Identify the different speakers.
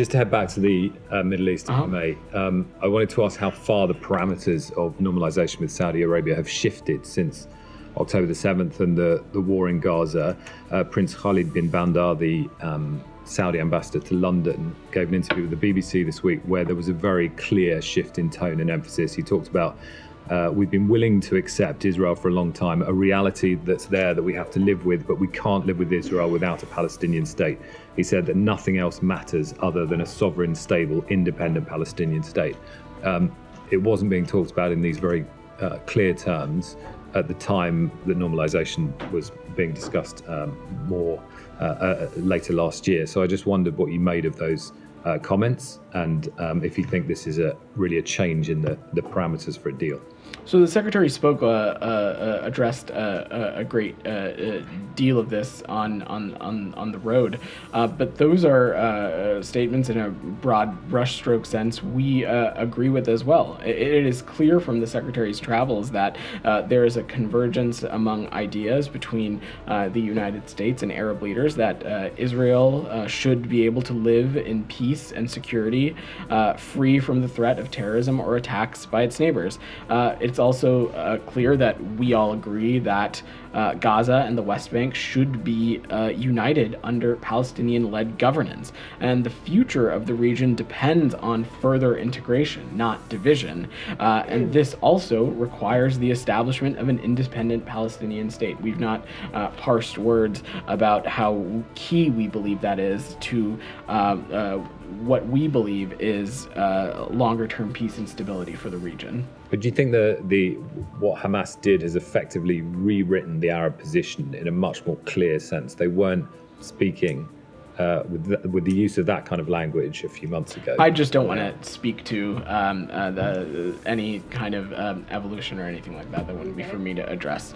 Speaker 1: Just to head back to the Middle East, if I may, I wanted to ask how far the parameters of normalization with Saudi Arabia have shifted since October the 7th and the war in Gaza. Prince Khalid bin Bandar, the Saudi ambassador to London, gave an interview with the BBC this week where there was a very clear shift in tone and emphasis. He talked about we've been willing to accept Israel for a long time, a reality that's there that we have to live with, but we can't live with Israel without a Palestinian state. He said that nothing else matters other than a sovereign, stable, independent Palestinian state. It wasn't being talked about in these very clear terms at the time that normalization was being discussed more later last year. So I just wondered what you made of those comments and if you think this is really a change in the parameters for a deal.
Speaker 2: So the Secretary addressed a great deal of this on the road, but those are statements in a broad brushstroke sense we agree with as well. It is clear from the Secretary's travels that there is a convergence among ideas between the United States and Arab leaders that Israel should be able to live in peace and security, free from the threat of terrorism or attacks by its neighbors. It's also clear that we all agree that Gaza and the West Bank should be united under Palestinian-led governance, and the future of the region depends on further integration, not division. And this also requires the establishment of an independent Palestinian state. We've not parsed words about how key we believe that is to what we believe is longer-term peace and stability for the region.
Speaker 1: But do you think what Hamas did has effectively rewritten the Arab position in a much more clear sense? They weren't speaking with the use of that kind of language a few months ago.
Speaker 2: I just don't want to speak to any kind of evolution or anything like that. That wouldn't be for me to address.